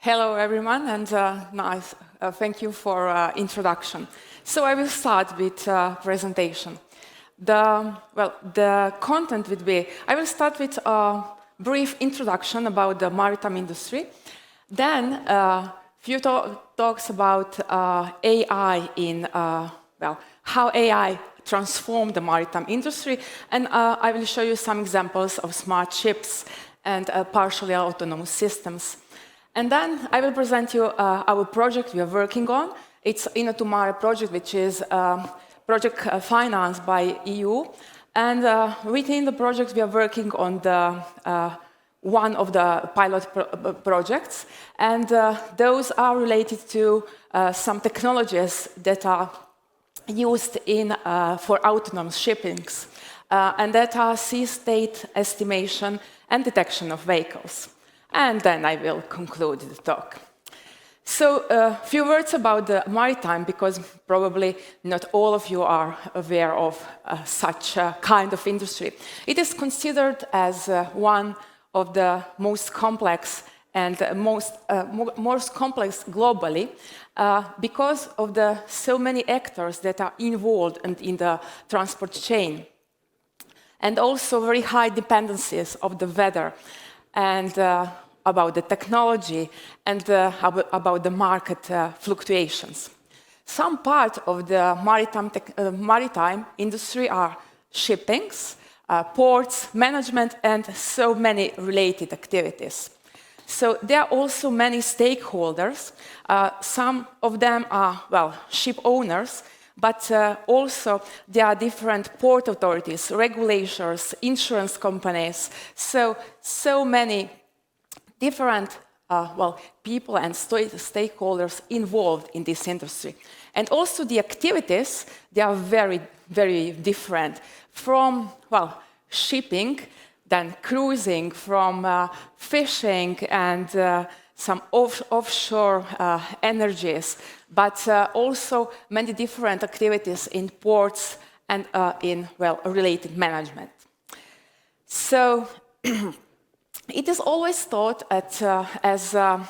Hello, everyone, and thank you for introduction. So I will start with presentation. The content would be, I will start with a brief introduction about the maritime industry, then a few talks about AI in, how AI transformed the maritime industry, and I will show you some examples of smart ships and partially autonomous systems. And then I will present you our project we are working on. It's Ino2Mare project, which is project financed by EU. And within the project, we are working on the one of the pilot projects. And those are related to some technologies that are used in for autonomous shippings. And that are sea state estimation and detection of vehicles. And then I will conclude the talk. So a few words about the maritime, because probably not all of you are aware of such a kind of industry. It is considered as one of the most complex and most complex globally because of the so many actors that are involved in the transport chain, and also very high dependencies of the weather, and about the technology, and about the market fluctuations. Some part of the maritime industry are shippings, ports, management, and so many related activities. So there are also many stakeholders. Some of them are, ship owners, but also there are different port authorities, regulators, insurance companies, so many different people and stakeholders involved in this industry. And also the activities, they are very, very different from, shipping, then cruising, from fishing and some offshore energies, but also many different activities in ports and in, related management. So it is always thought as a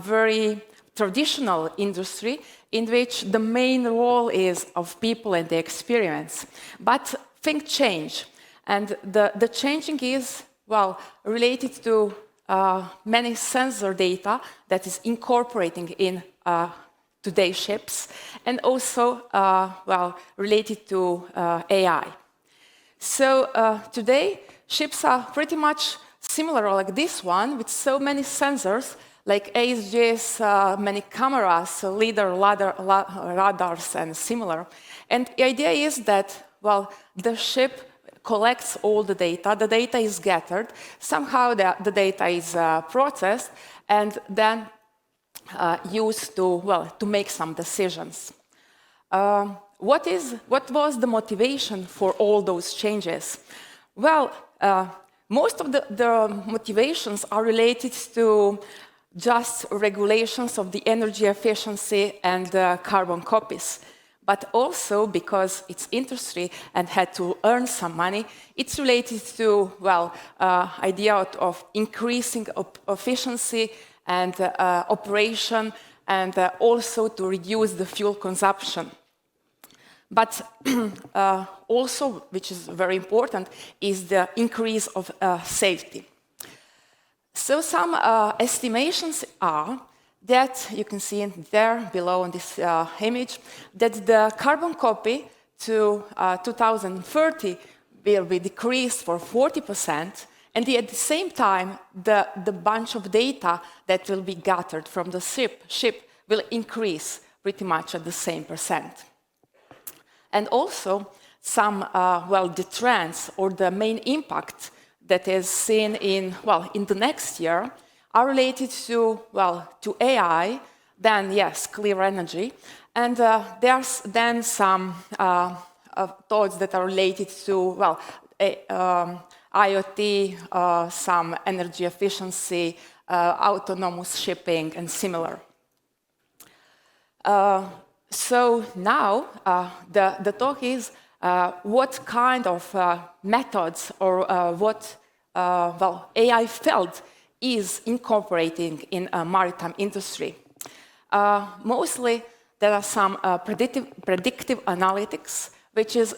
very traditional industry in which the main role is of people and the experience. But things change, and the changing is, related to many sensor data that is incorporating in today's ships, and also, related to AI. So today, ships are pretty much similar like this one, with so many sensors, like ASGs, many cameras, LIDAR, radars, and similar. And the idea is that, the ship collects all the data is gathered, somehow the data is processed, and then used to make some decisions. What was the motivation for all those changes? Well, most of the motivations are related to just regulations of the energy efficiency and carbon copies. But also because it's industry and had to earn some money, it's related to, idea of increasing efficiency and operation, and also to reduce the fuel consumption. But also, which is very important, is the increase of safety. So some estimations are that, you can see there below in this image, that the carbon copy to 2030 will be decreased for 40%, and at the same time, the bunch of data that will be gathered from the ship will increase pretty much at the same percent. And also, some, the trends or the main impact that is seen in the next year are related to, to AI, then, yes, clear energy, and there's then some thoughts that are related to, IoT, some energy efficiency, autonomous shipping, and similar. So now, the talk is what kind of methods or what AI felt is incorporating in maritime industry. Mostly, there are some predictive analytics, which is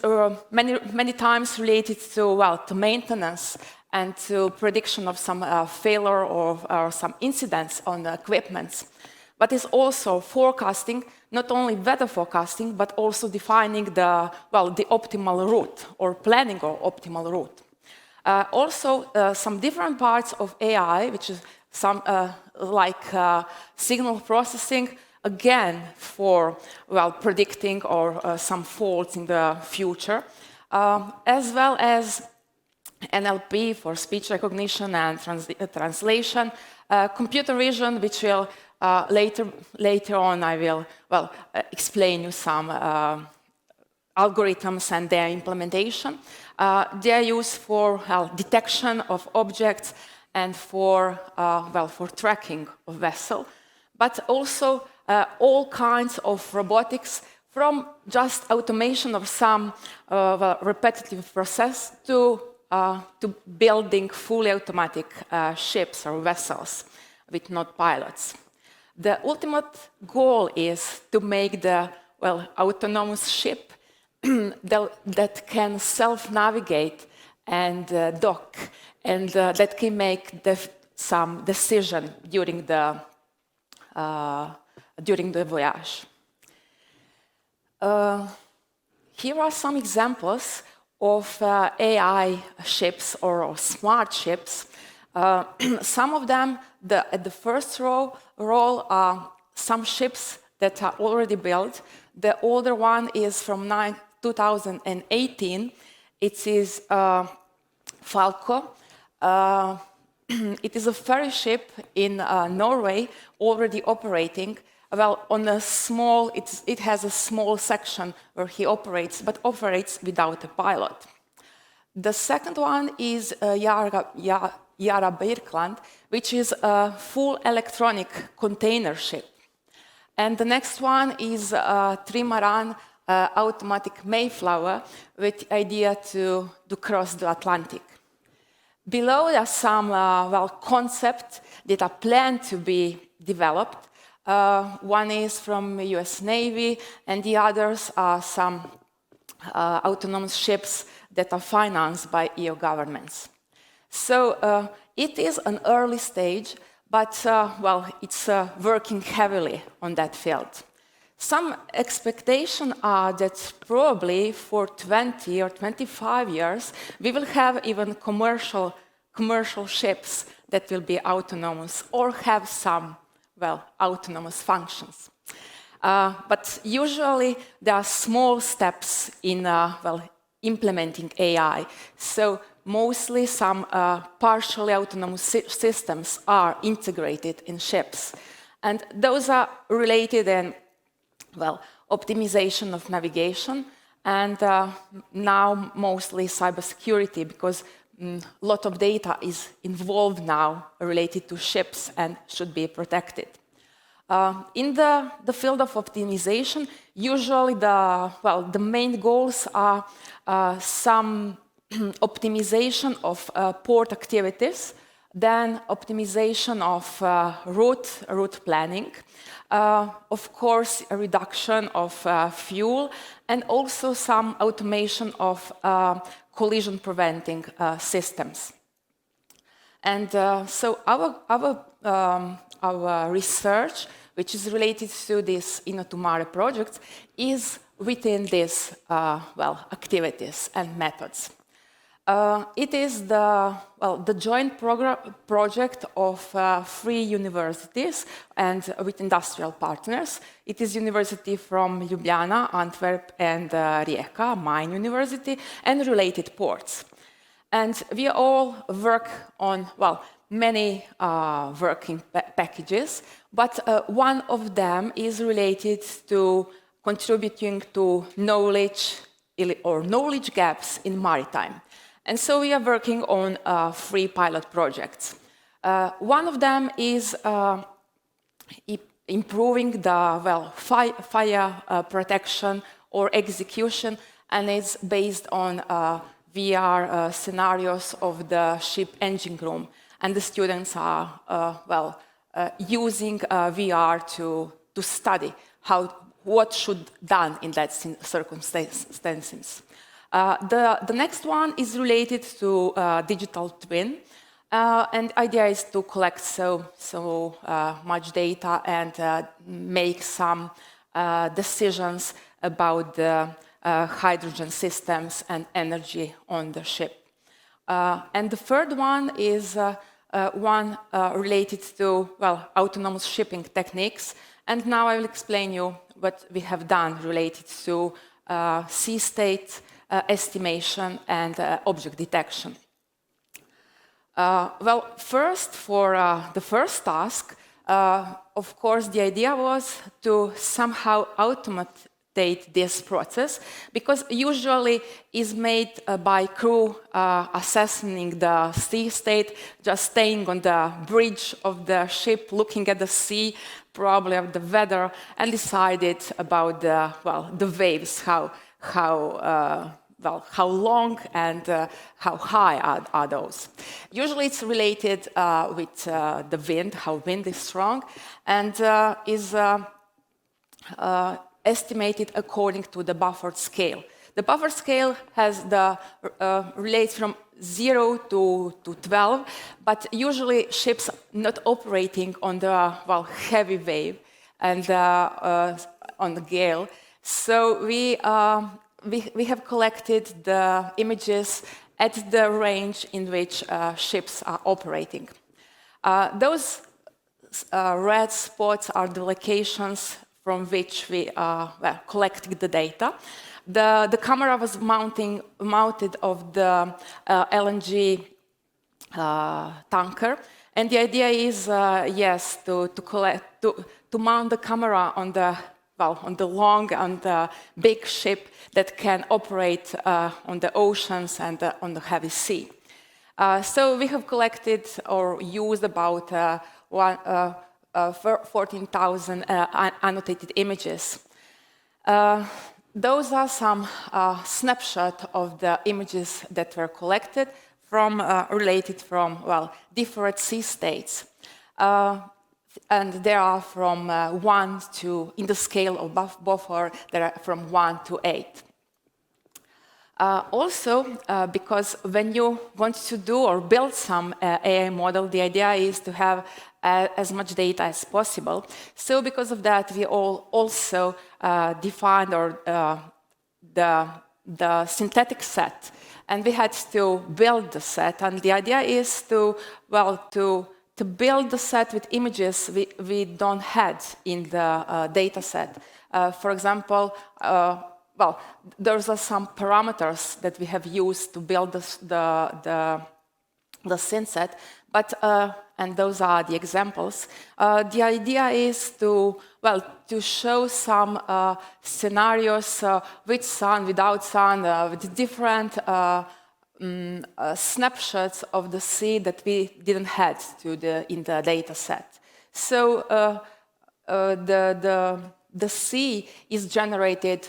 many times related to, well, to maintenance and to prediction of some failure or some incidents on the equipment. But it's also forecasting, not only weather forecasting, but also defining the optimal route or planning of optimal route. Also, some different parts of AI, which is some like signal processing, again for predicting or some faults in the future, as well as NLP for speech recognition and translation, computer vision, which will later on I will explain you some algorithms and their implementation. They are used for detection of objects and for tracking of vessel, but also all kinds of robotics, from just automation of some repetitive process to building fully automatic ships or vessels with not pilots. The ultimate goal is to make the autonomous ship that can self-navigate and dock, and that can make some decision during the voyage. Here are some examples of AI ships or smart ships. Some of them, at the first row are some ships that are already built. The older one is from 2018. It is Falco. It is a ferry ship in Norway, already operating. On a small, it has a small section where he operates, but operates without a pilot. The second one is Yara Birkeland, which is a full electronic container ship. And the next one is Trimaran automatic Mayflower, with the idea to cross the Atlantic. Below, there are some concepts that are planned to be developed. One is from the US Navy, and the others are some autonomous ships that are financed by EU governments. So it is an early stage, but it's working heavily on that field. Some expectations are that probably for 20 or 25 years, we will have even commercial ships that will be autonomous or have some autonomous functions. But usually, there are small steps in implementing AI. So mostly some partially autonomous systems are integrated in ships. And those are related in, optimization of navigation, and now mostly cybersecurity, because a lot of data is involved now related to ships and should be protected. In the field of optimization, usually the main goals are some optimization of port activities, then optimization of route planning, of course, a reduction of fuel, and also some automation of collision preventing systems. And so our research, which is related to this Inno2Mare project, is within these activities and methods. It is the joint project of 3 universities and with industrial partners. It is university from Ljubljana, Antwerp, and Rijeka, mine university, and related ports. And we all work on, many working packages, but one of them is related to contributing to knowledge or knowledge gaps in maritime. And so we are working on 3 pilot projects. One of them is improving the fire protection or execution, and it's based on VR scenarios of the ship engine room. and the students are, using VR to study what should be done in that circumstances. The next one is related to digital twin. And the idea is to collect so much data and make some decisions about the hydrogen systems and energy on the ship. And the third one is one related to, autonomous shipping techniques. And now I will explain you what we have done related to sea state estimation and object detection. First, for the first task, of course, the idea was to somehow automate this process, because usually is made by crew assessing the sea state, just staying on the bridge of the ship, looking at the sea, probably at the weather, and decided about the waves, how long and how high are those. Usually it's related with the wind, how wind is strong, and is estimated according to the Beaufort scale. The Beaufort scale has relates from 0 to 12, but usually ships not operating on the heavy wave and on the gale. So we have collected the images at the range in which ships are operating. Those red spots are the locations from which we collected the data. The camera was mounted of the LNG tanker, and the idea is to mount the camera on the long and big ship that can operate on the oceans and on the heavy sea. So we have collected or used about 14,000 annotated images. Those are some snapshots of the images that were collected related from different sea states. And there are from 1 to, in the scale of Beaufort, there are from 1 to 8. Also, because when you want to do or build some AI model, the idea is to have as much data as possible. So because of that, we also defined the synthetic set. And we had to build the set. And the idea is to build the set with images we don't have in the data set. For example, those are some parameters that we have used to build the syn set, but and those are the examples. The idea is to show some scenarios with sun, without sun, with different snapshots of the sea that we didn't have in the data set. So the sea is generated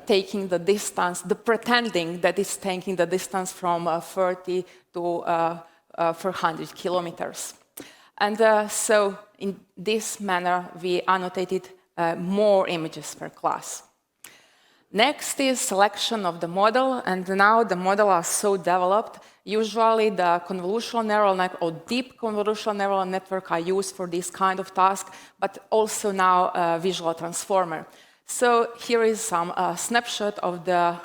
taking the distance, pretending that it's taking the distance from 30 to 400 kilometers. And so in this manner, we annotated more images per class. Next is selection of the model, and now the models are so developed. Usually the convolutional neural network or deep convolutional neural network are used for this kind of task, but also now visual transformer. So here is some snapshot of the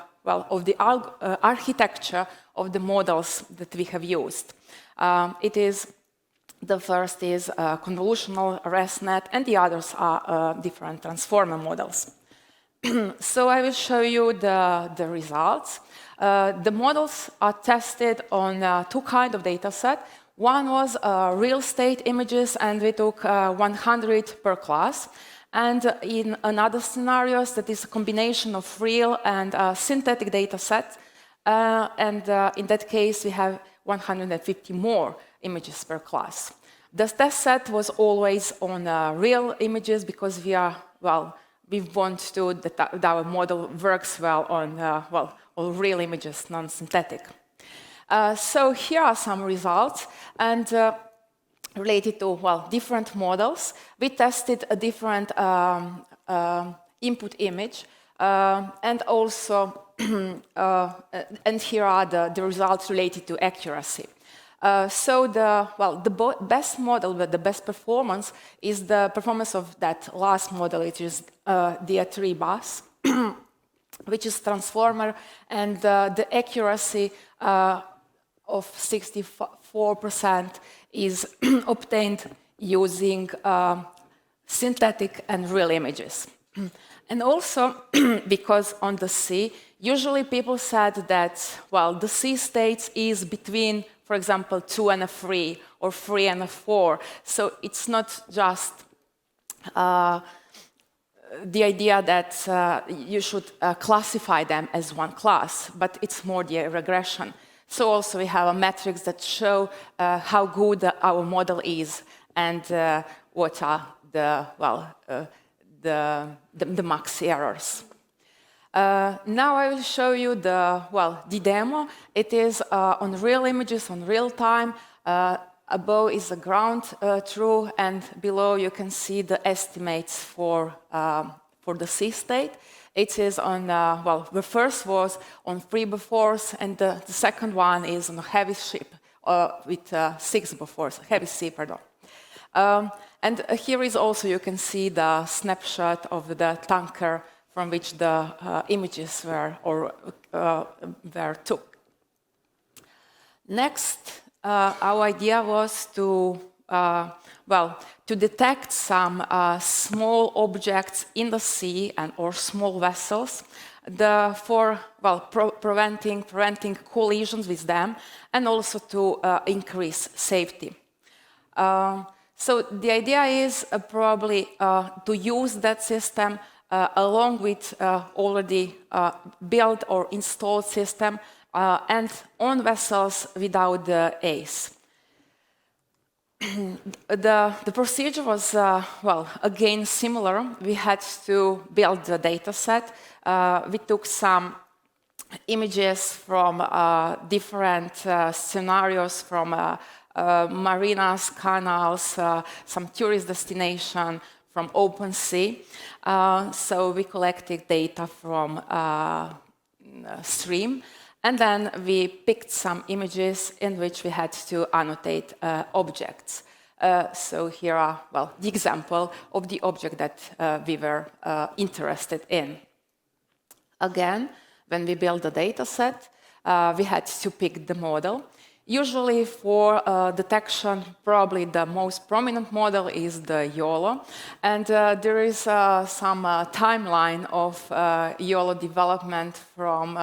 architecture of the models that we have used. The first is convolutional ResNet, and the others are different transformer models. So I will show you the results. The models are tested on two kinds of data set. One was real estate images, and we took 100 per class. And in another scenarios, that is a combination of real and synthetic data set. In that case, we have 150 more images per class. The test set was always on real images because we want to that our model works well on real images, non-synthetic. So here are some results, and related to, well, different models. We tested a different input image, and also, and here are the results related to accuracy. So the best model with the best performance is the performance of that last model, which is the 3 bus, which is transformer, and the accuracy of 64% is obtained using synthetic and real images. And also, because on the sea, usually people said that, well, the sea state is between, for example, 2 and a 3, or 3 and a 4. So it's not just the idea that you should classify them as one class, but it's more the regression. So also we have a metrics that show how good our model is, and what are the, well, the max errors. Now I will show you the demo. It is on real images, on real time. Above is the ground truth, and below you can see the estimates for the sea state. It is on, the first was on 3 Beauforts, and the second one is on a heavy ship with 6 Beauforts, heavy sea, pardon. And here is also, you can see the snapshot of the tanker from which the images were took. Next, our idea was to, to detect some small objects in the sea or small vessels for preventing collisions with them, and also to increase safety. So the idea is probably to use that system along with already built or installed system and on vessels without the ACE. The procedure was, again, similar. We had to build the data set. We took some images from different scenarios, from marinas, canals, some tourist destination, from open sea. So we collected data from stream, and then we picked some images in which we had to annotate objects. So here are, the example of the object that we were interested in. Again, when we build the data set, we had to pick the model. Usually for detection, probably the most prominent model is the YOLO. And there is some timeline of YOLO development from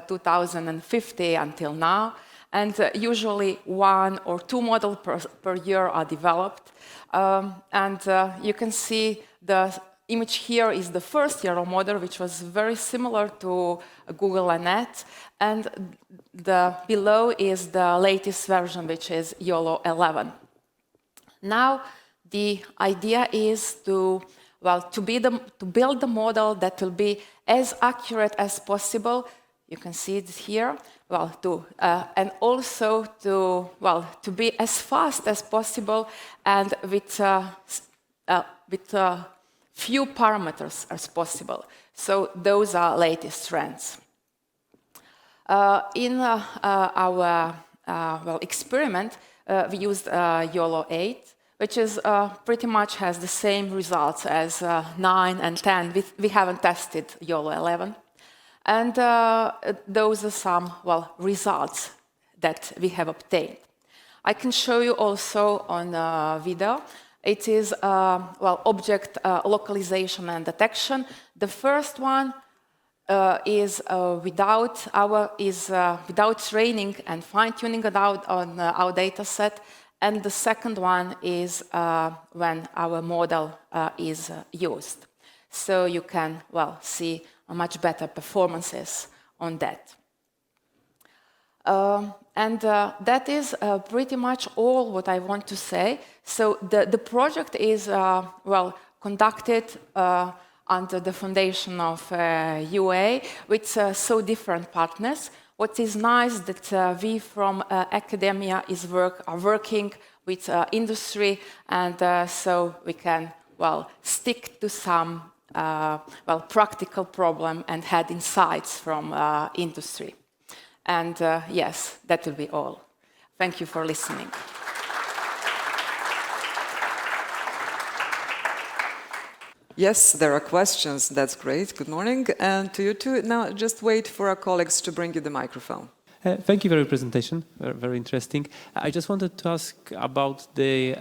2050 until now. And usually 1 or 2 models per year are developed. And you can see the image here is the first YOLO model, which was very similar to Google Net. And below is the latest version, which is YOLO 11. Now, the idea is to build the model that will be as accurate as possible. You can see it here. And also to be as fast as possible, and with few parameters as possible. So those are latest trends. In our experiment, we used YOLO 8, which is pretty much has the same results as 9 and 10. We haven't tested YOLO 11. And those are some, results that we have obtained. I can show you also on video. It is, object localization and detection. The first one is without training and fine-tuning on our data set. And the second one is when our model is used. So you can, see much better performances on that. And that is pretty much all what I want to say. So the project is, conducted under the foundation of UA with so different partners. What is nice that we from academia are working with industry, and so we can, well, stick to some well, practical problem and had insights from industry. And yes, that will be all. Thank you for listening. Yes, there are questions. That's great. Good morning. And to you too. Now, just wait for our colleagues to bring you the microphone. Thank you for your presentation. Very interesting. I just wanted to ask about the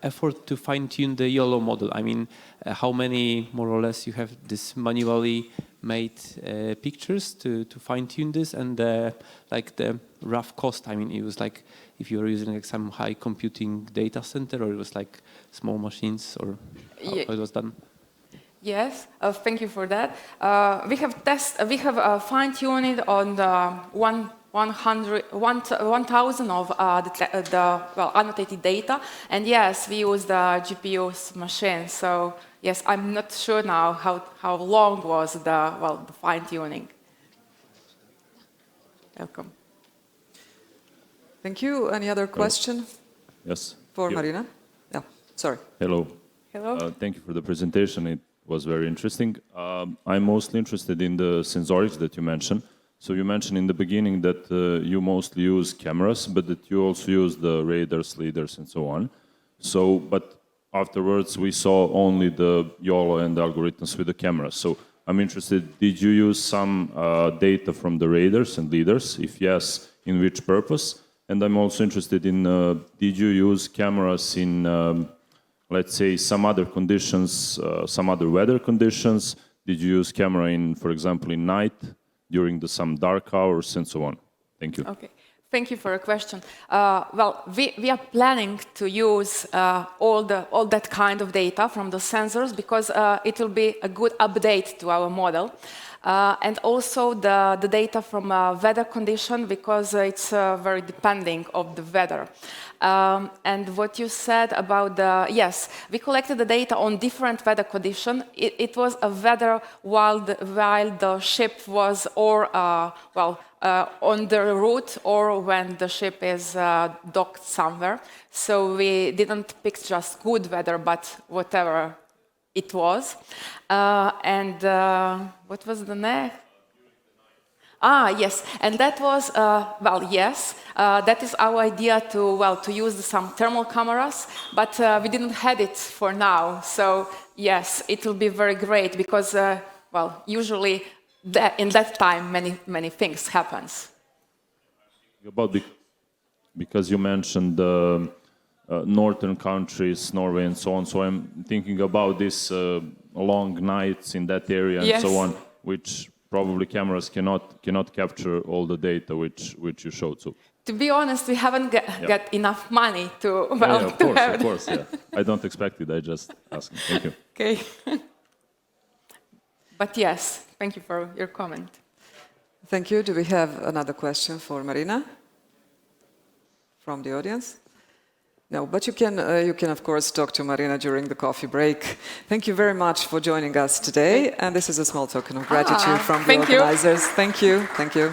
effort to fine-tune the YOLO model. I mean, how many, more or less, you have this manually made pictures to fine-tune this, and like the rough cost. I mean, it was like if you were using like some high computing data center, or it was like small machines, or how it was done. Yes, thank you for that. We have fine-tuned it on the 1,000 of the well, annotated data, and yes, we use the GPU's machine. So yes, I'm not sure now how long was the fine-tuning. Welcome. Thank you. Any other question? Yes. For Marina? Yeah. Sorry. Hello. Hello. Thank you for the presentation. It was very interesting. I'm mostly interested in the sensorics that you mentioned. So you mentioned in the beginning that you mostly use cameras, but that you also use the radars, leaders, and so on. So, but afterwards we saw only the YOLO and the algorithms with the cameras. So I'm interested, did you use some data from the radars and leaders? If yes, in which purpose? And I'm also interested in, did you use cameras in, let's say, some other conditions, some other weather conditions? Did you use camera in, for example, in night, during some dark hours, and so on? Thank you. Okay. Thank you for your question. Well, we are planning to use all that kind of data from the sensors because it will be a good update to our model. And also the data from weather condition because it's very depending of the weather. And what you said about yes, we collected the data on different weather conditions. It was a weather while the ship was on the route or when the ship is docked somewhere. So we didn't pick just good weather, but whatever it was. And what was the next? Yes, and that was, well, yes, that is our idea to use some thermal cameras, but we didn't have it for now. So yes, it will be very great because, well, usually in that time many things happens. Because you mentioned the northern countries, Norway and so on, so I'm thinking about these long nights in that area and so on, which probably cameras cannot capture all the data which you showed. So to be honest, we haven't got enough money to of course, yeah. I don't expect it. I just ask. Thank you. Okay. But yes, thank you for your comment. Thank you. Do we have another question for Marina from the audience? No, but you can of course talk to Marina during the coffee break. Thank you very much for joining us today, and this is a small token of gratitude from the organizers. Thank you. Thank you.